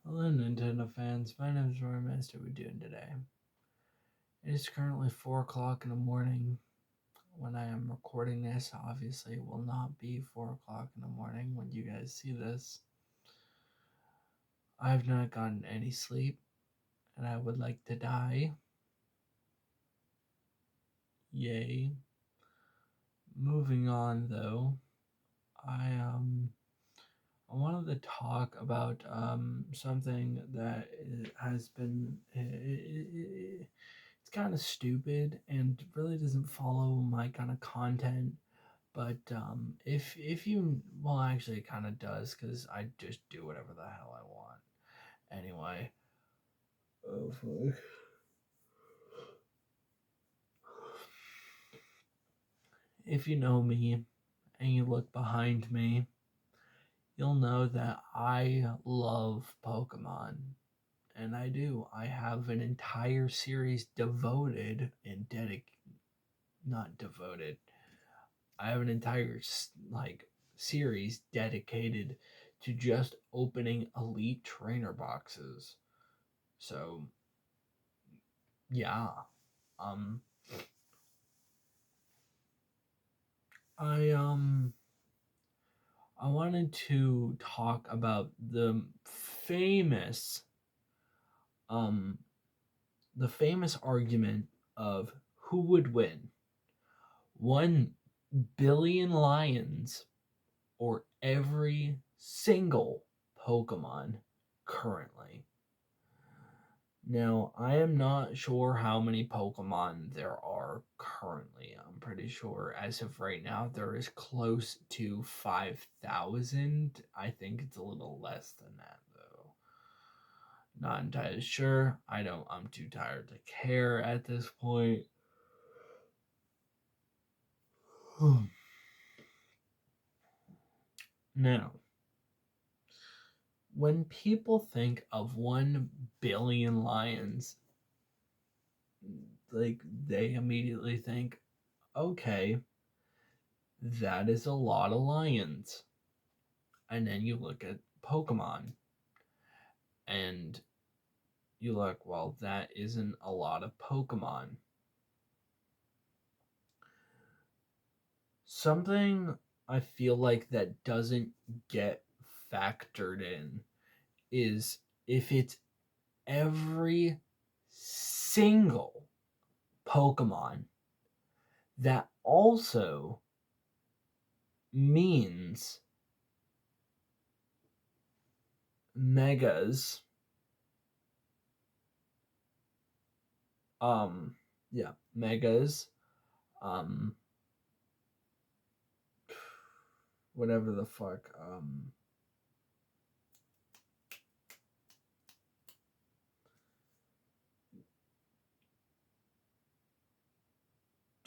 Hello, Nintendo fans. My name is Roy Master. What are we doing today? It is currently 4 o'clock in the morning when I am recording this. Obviously, it will not be 4 o'clock in the morning when you guys see this. I have not gotten any sleep, and I would like to die. Yay. Moving on, though, I wanted to talk about something that has been it's kind of stupid and really doesn't follow my kind of content. But if you well, actually, it kind of does because I just do whatever the hell I want. Anyway, oh fuck. If you know me and you look behind me, you'll know that I love Pokemon. And I do. I have an entire series devoted and not devoted. I have an entire series dedicated to just opening elite trainer boxes. So, yeah. Um I I wanted to talk about famous um the famous argument of who would win, 1 billion lions or every single Pokemon currently. Now, I am not sure how many Pokemon there are currently. I'm pretty sure as of right now there is close to 5,000. I think it's a little less than that though. Not entirely sure. I'm too tired to care at this point. Now, when people think of 1 billion lions, they immediately think, okay, that is a lot of lions. And then you look at Pokemon and you look, well, that isn't a lot of Pokemon. Something I feel like that doesn't get factored in is if it's every single Pokemon, that also means megas. Yeah, megas. Um, Whatever the fuck.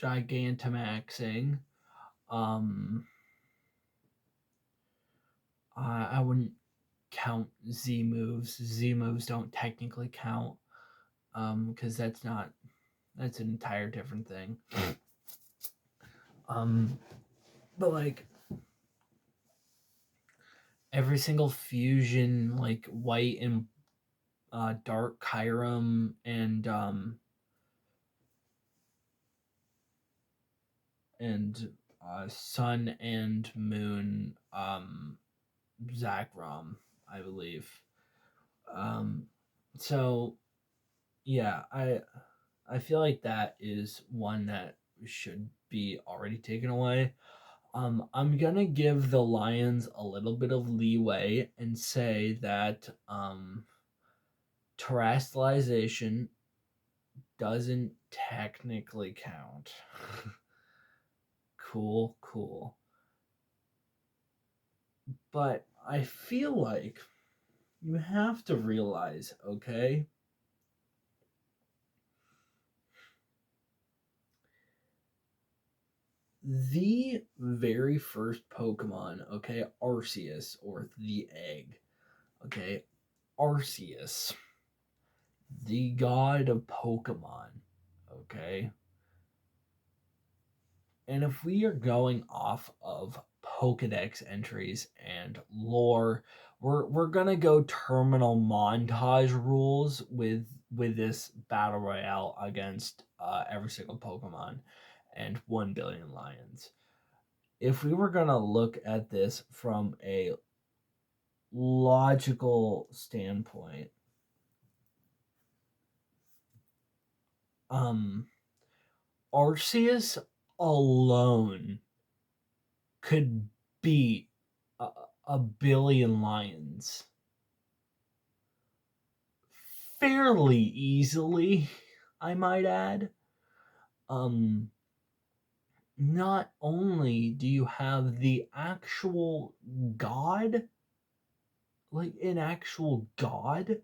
Gigantamaxing. Um, I wouldn't count Z moves. Z moves don't technically count. Because that's an entire different thing. um, but like every single fusion, like white and dark Kyurem and sun and moon Zakrom, I believe. Um, so yeah, I feel like that is one that should be already taken away. I'm gonna give the Lions a little bit of leeway and say that terrestrialization doesn't technically count. Cool, cool. But I feel like you have to realize, okay? The very first Pokemon, okay, Arceus, or the egg, okay, Arceus, the god of Pokemon, okay? And if we are going off of Pokedex entries and lore. We're gonna go terminal montage rules with this battle royale against every single Pokemon and 1 billion lions. If we were gonna look at this from a logical standpoint, Arceus alone could beat a billion lions fairly easily, I might add. Not only do you have the actual god, like an actual god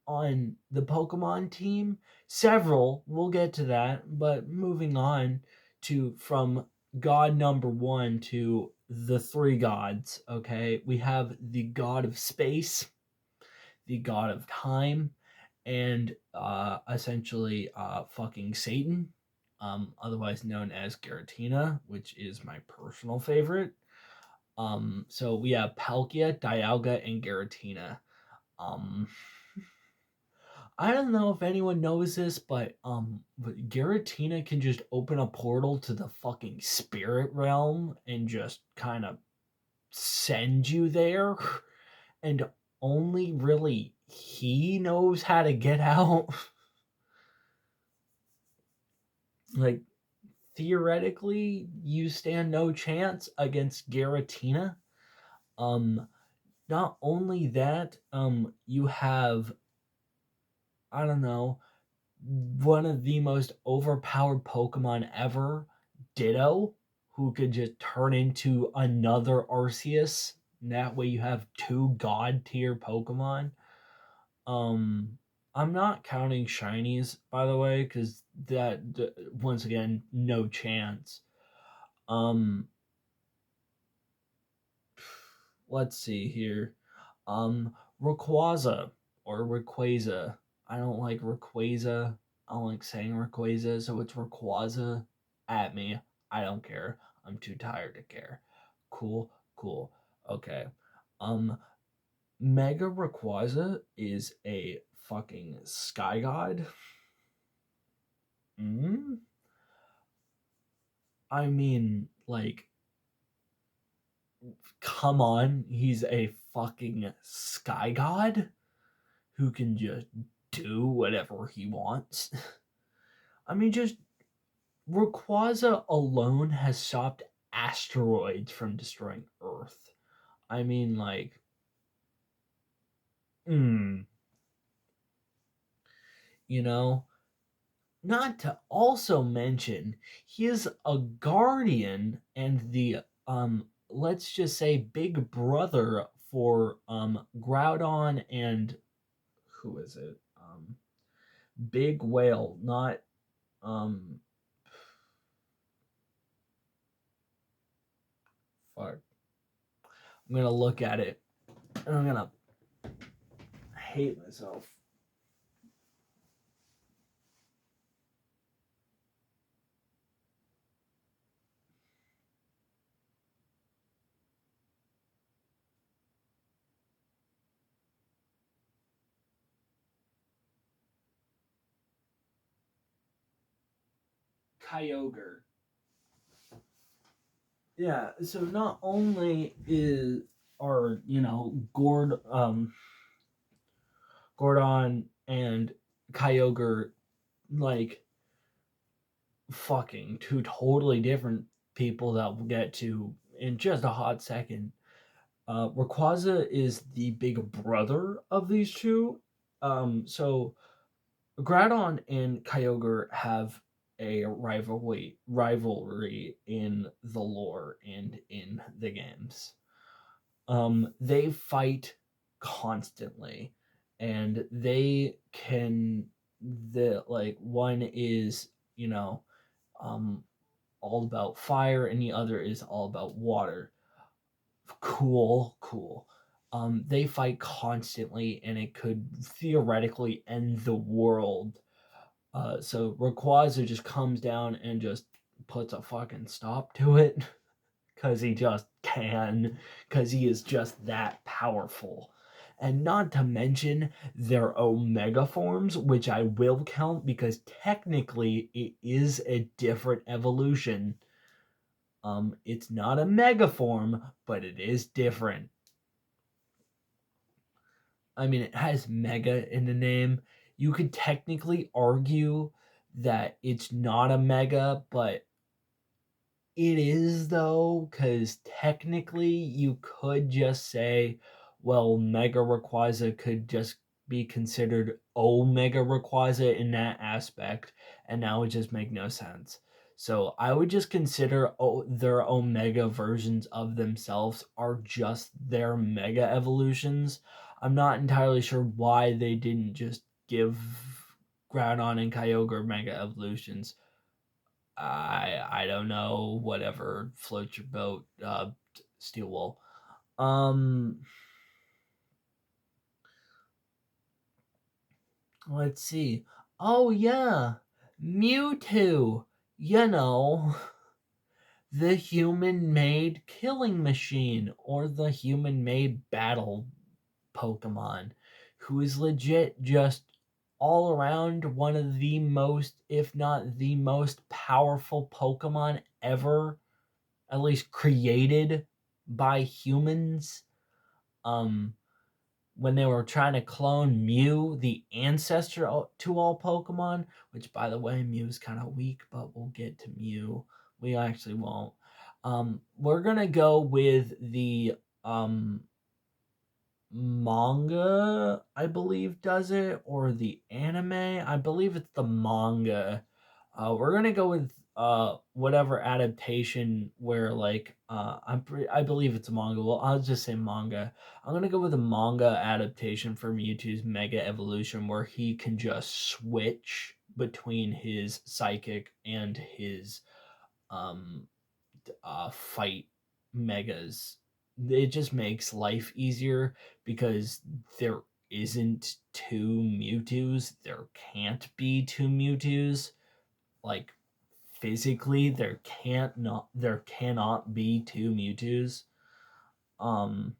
on the Pokemon team, several, we'll get to that, but moving on to from god number 1 to the 3 gods, okay? We have the god of space, the god of time, and essentially fucking Satan, otherwise known as Giratina, which is my personal favorite. So we have Palkia, Dialga, and Giratina. Um, I don't know if anyone knows this, but Giratina can just open a portal to the fucking spirit realm and just kind of send you there, and only really he knows how to get out. Like, theoretically, you stand no chance against Giratina. Not only that, you have, I don't know, one of the most overpowered Pokemon ever, Ditto, who could just turn into another Arceus. And that way you have 2 god tier Pokemon. I'm not counting shinies, by the way, because that, once again, no chance. Let's see here. Rayquaza or Rayquaza. I don't like Rayquaza. I don't like saying Rayquaza, so it's Rayquaza. At me. I don't care. I'm too tired to care. Cool, cool. Okay. Um, Mega Rayquaza is a fucking sky god. I mean, like, come on, he's a fucking sky god who can just do whatever he wants. I mean, just Rayquaza alone has stopped asteroids from destroying Earth. I mean, like, you know, not to also mention, he is a guardian and the, let's just say, big brother for, Groudon and, who is it? Big Whale, not, fuck. I'm gonna look at it and I'm gonna hate myself. Kyogre. Yeah, so not only is are, Gordon and Kyogre, like, fucking 2 totally different people that we'll get to in just a hot second. Rayquaza is the big brother of these 2. So Groudon and Kyogre have a rivalry in the lore and in the games. They fight constantly, and they can, one is, um all about fire and the other is all about water. Cool. They fight constantly and it could theoretically end the world. So Rayquaza just comes down and just puts a fucking stop to it. because he just can, because he is just that powerful. And not to mention their omega forms, which I will count because technically it is a different evolution. It's not a mega form, but it is different. I mean, it has mega in the name. You could technically argue that it's not a mega, but it is though, because technically you could just say, well, Mega Rayquaza could just be considered Omega Rayquaza in that aspect, and that would just make no sense. So I would just consider their Omega versions of themselves are just their Mega evolutions. I'm not entirely sure why they didn't just give Groudon and Kyogre Mega evolutions. I don't know. Whatever floats your boat. Steel wool. Let's see. Oh yeah, Mewtwo. You know, the human-made killing machine or the human-made battle Pokemon, who is legit just all around one of the most, if not the most powerful Pokemon ever, at least created by humans. Um, when they were trying to clone Mew, the ancestor to all Pokemon, which by the way, Mew's kind of weak, but we'll get to Mew. We actually won't. We're gonna go with the manga, I believe, does it, or the anime. I believe it's the manga. We're gonna go with whatever adaptation where like I believe it's a manga. Well, I'll just say manga. I'm gonna go with a manga adaptation for Mewtwo's Mega Evolution where he can just switch between his psychic and his um fight megas. It just makes life easier because there isn't two Mewtwo's. There can't be two Mewtwo's. Like physically, there cannot be two Mewtwo's. Um,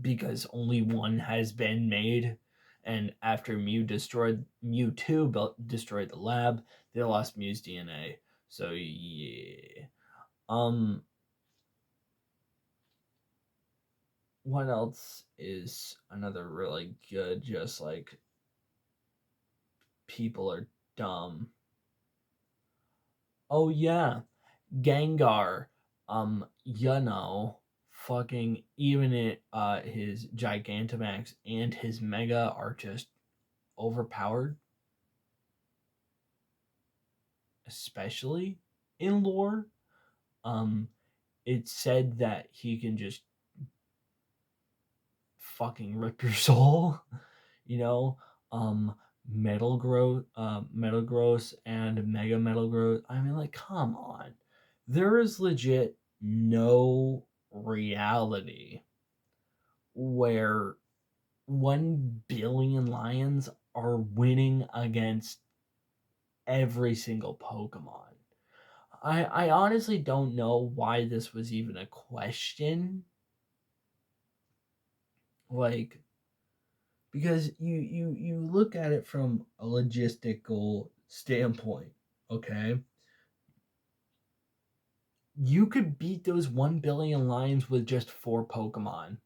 because only one has been made. And after Mewtwo destroyed the lab, they lost Mew's DNA. So yeah. Um, what else is another really good, just like people are dumb? Oh yeah, Gengar. You know, fucking even his Gigantamax and his Mega are just overpowered, especially in lore. Um, it's said that he can just fucking rip your soul. You know, Metal Gross and Mega Metal Gross. I mean, like, come on. There is legit no reality where 1 billion lions are winning against every single Pokemon. I honestly don't know why this was even a question. Like, because you look at it from a logistical standpoint, okay? You could beat those 1 billion lions with just 4 Pokemon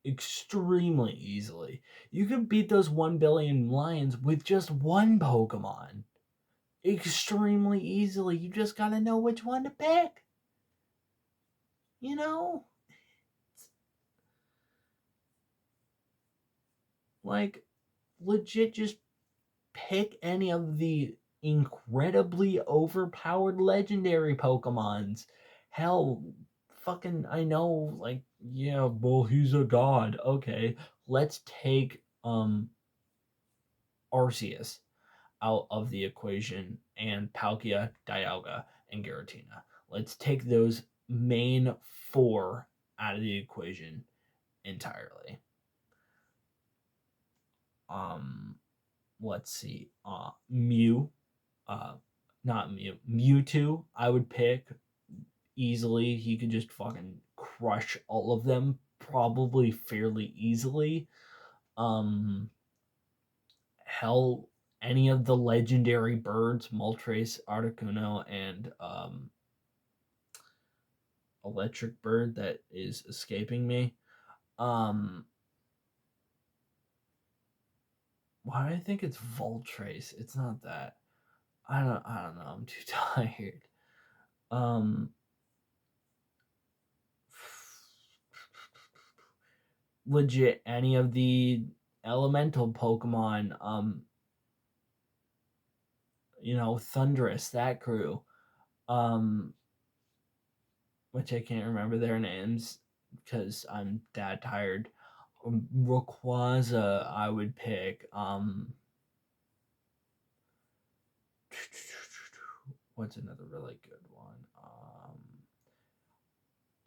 extremely easily. You could beat those 1 billion lions with just one Pokemon extremely easily. You just got to know which one to pick. You know? Like, legit, just pick any of the incredibly overpowered legendary Pokemons. Hell, fucking, I know, like, yeah, well, he's a god. Okay, let's take Arceus out of the equation and Palkia, Dialga, and Giratina. Let's take those main 4 out of the equation entirely. Um, let's see. Mew, uh, not Mewtwo, I would pick easily. He could just fucking crush all of them, probably fairly easily. Um, hell, any of the legendary birds, Moltres, Articuno, and electric bird that is escaping me. Um, why do I think it's Voltrace? It's not that. I don't know. I'm too tired. Um, legit any of the elemental Pokemon, Thundurus, that crew. Um, which I can't remember their names because I'm that tired. Rayquaza, I would pick. What's another really good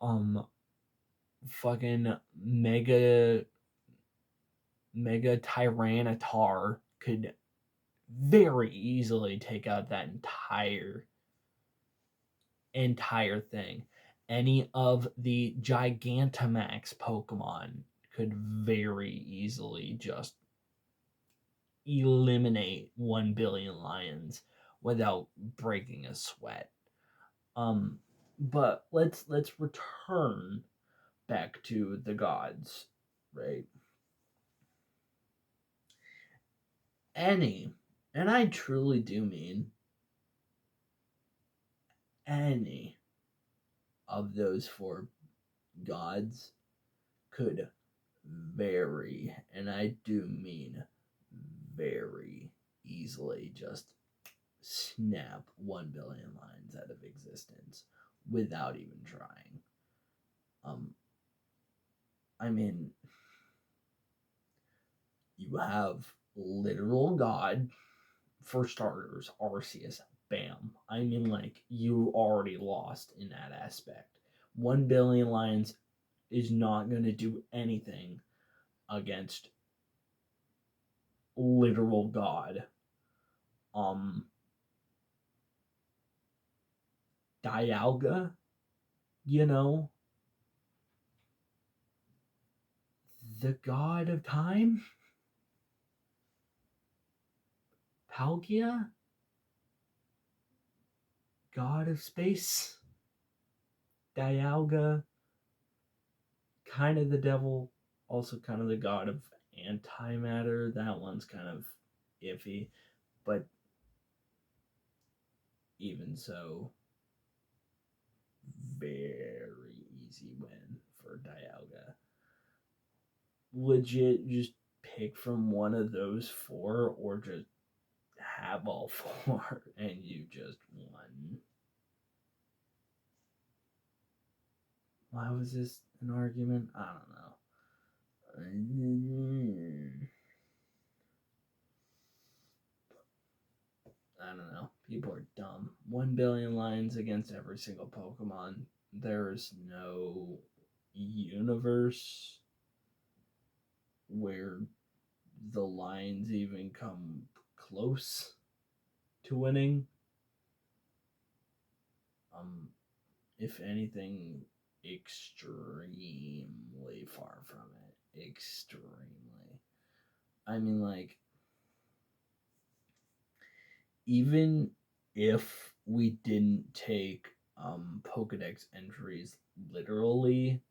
one? Fucking Mega Tyranitar could very easily take out that entire thing. Any of the Gigantamax Pokemon could very easily just eliminate 1 billion lions without breaking a sweat. But let's return back to the gods, right? Any, and I truly do mean any of those four gods could very, and I do mean very easily, just snap 1 billion lines out of existence without even trying. I mean, you have literal God for starters, Arceus. Bam. I mean, like, you already lost in that aspect. 1 billion lions is not going to do anything against literal God. Dialga, the god of time? Palkia, god of space? Dialga, kind of the devil, also kind of the god of antimatter. That one's kind of iffy, but even so, very easy win for Dialga. Legit, just pick from one of those four, or just have all four, and you just won. Why was this an argument? I don't know. I don't know. People are dumb. 1 billion lines against every single Pokemon. There's no universe where the lines even come close to winning. If anything, extremely far from it. Extremely. I mean, like, even if we didn't take Pokedex entries literally,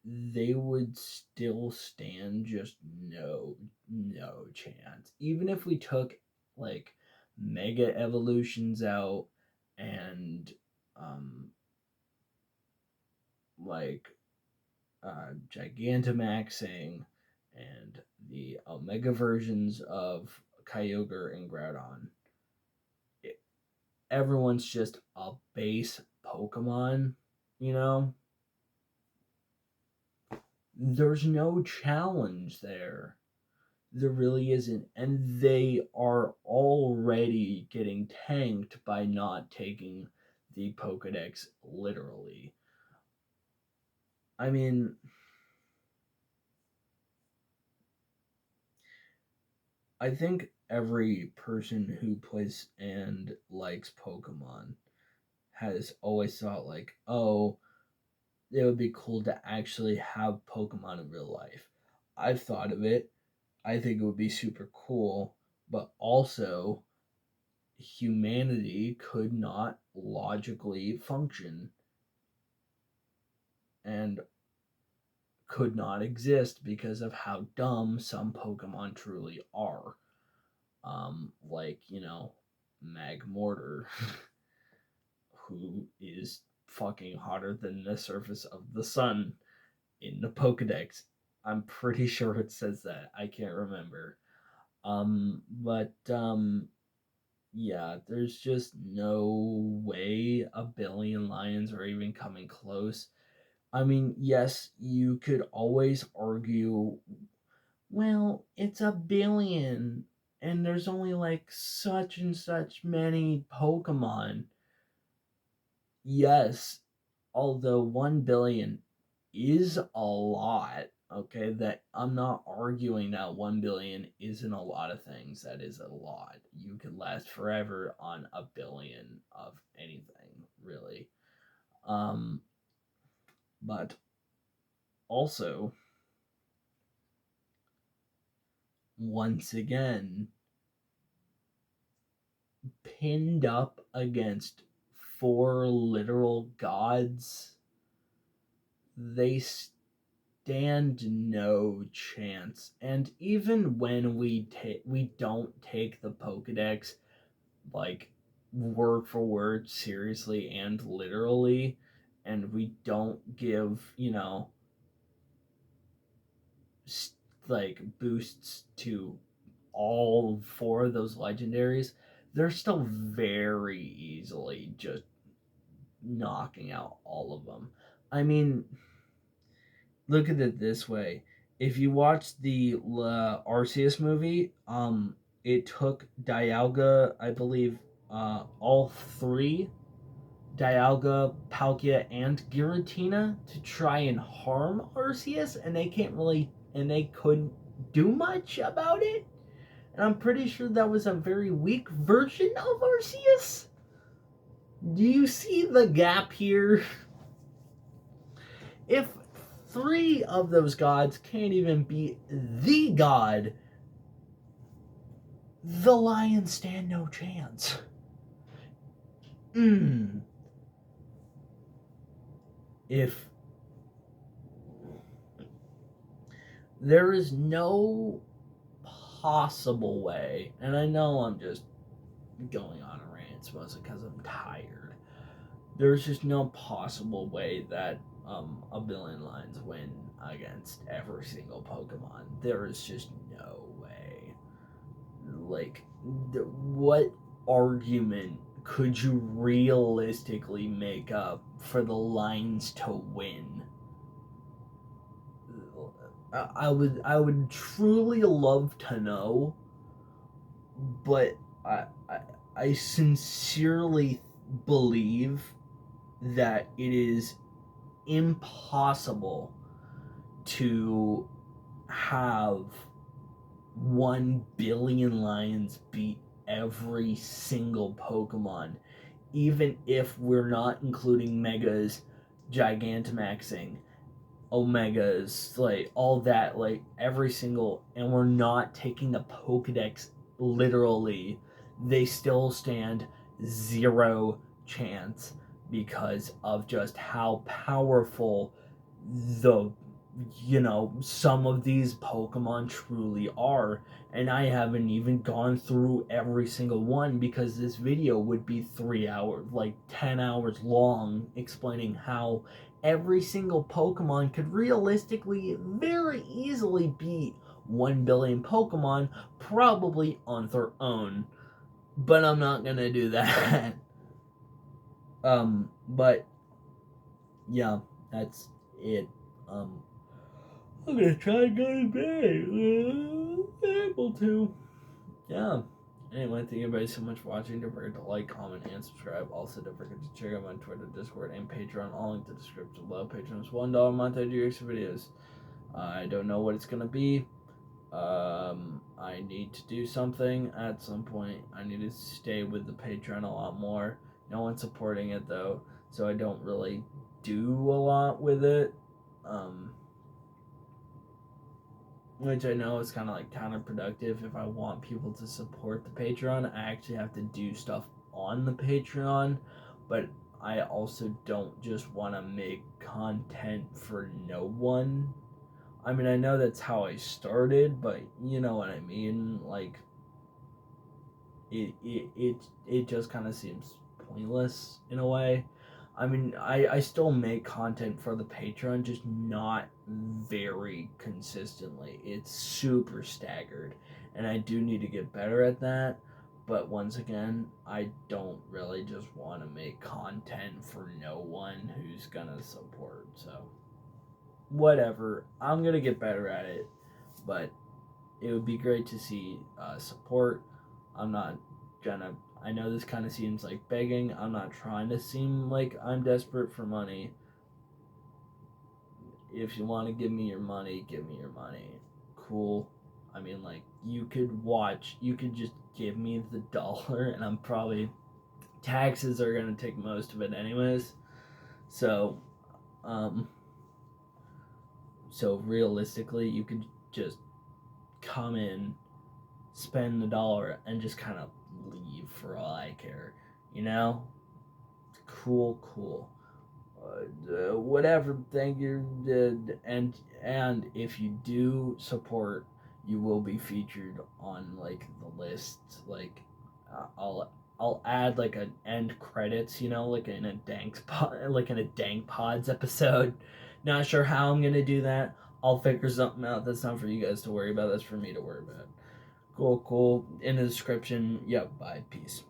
they would still stand just no chance. Even if we took like mega evolutions out and like Gigantamaxing and the Omega versions of Kyogre and Groudon, everyone's just a base Pokemon, you know? There's no challenge there. There really isn't. And they are already getting tanked by not taking the Pokedex literally. I mean, I think every person who plays and likes Pokemon has always thought like, oh, it would be cool to actually have Pokemon in real life. I've thought of it. I think it would be super cool, but also humanity could not logically function and could not exist because of how dumb some Pokemon truly are. Like, Magmortar, who is fucking hotter than the surface of the sun in the Pokedex. I'm pretty sure it says that. I can't remember. But yeah, there's just no way a billion lions are even coming close. I mean, yes, you could always argue, well, it's a billion, and there's only like such and such many Pokemon. Yes, although 1 billion is a lot, okay, that I'm not arguing that 1 billion isn't a lot of things. That is a lot. You could last forever on a billion of anything, really. But also, once again, pinned up against 4 literal gods, they stand no chance. And even when we don't take the Pokédex like word for word seriously and literally, and we don't give, like boosts to all 4 of those legendaries, they're still very easily just knocking out all of them. I mean, look at it this way. If you watch the Arceus movie, it took Dialga, I believe, all 3, Dialga, Palkia, and Giratina, to try and harm Arceus, and they couldn't do much about it. And I'm pretty sure that was a very weak version of Arceus. Do you see the gap here? If 3 of those gods can't even beat the god, the lions stand no chance. If there is no possible way, and I know I'm just going on a rant, mostly because I'm tired. There's just no possible way that a billion lions win against every single Pokemon. There is just no way. Like, what argument could you realistically make up for the lions to win? I would truly love to know, but I sincerely believe that it is impossible to have 1 billion lions beat every single Pokemon, even if we're not including Megas, Gigantamaxing, Omegas, like all that, like every single, and we're not taking the Pokedex literally, they still stand 0 chance because of just how powerful the some of these Pokemon truly are. And I haven't even gone through every single one because this video would be 3 hours, like 10 hours long, explaining how every single Pokemon could realistically very easily beat 1 billion Pokemon, probably on their own. But I'm not gonna do that. But yeah, that's it. I'm gonna try and go to bed. Able to. Yeah. Anyway, thank you everybody so much for watching. Don't forget to like, comment, and subscribe. Also, don't forget to check out my Twitter, Discord, and Patreon. All linked in the description below. Patreon is $1 a month. I do extra videos. I don't know what it's gonna be. I need to do something at some point. I need to stay with the Patreon a lot more. No one's supporting it though, so I don't really do a lot with it. Um, which I know is kind of like counterproductive. If I want people to support the Patreon, I actually have to do stuff on the Patreon, but I also don't just want to make content for no one. I mean, I know that's how I started, but you know what I mean. Like, it just kind of seems pointless in a way. I mean, I still make content for the Patreon, just not very consistently. It's super staggered, and I do need to get better at that. But once again, I don't really just want to make content for no one who's gonna support. So, whatever. I'm gonna get better at it, but it would be great to see support. I'm not gonna. I know this kind of seems like begging. I'm not trying to seem like I'm desperate for money. If you want to give me your money, give me your money. Cool. I mean, like, you could just give me the dollar, and I'm probably. Taxes are gonna take most of it, anyways. So, um, so realistically, you could just come in, spend the dollar, and just kind of leave for all I care. You know? Cool. Whatever. Thank you. And if you do support, you will be featured on like the list. Like, I'll add like an end credits. You know, like in a like in a Dank Pods episode. Not sure how I'm gonna do that. I'll figure something out. That's not for you guys to worry about. That's for me to worry about. Cool. In the description. Yep. Bye. Peace.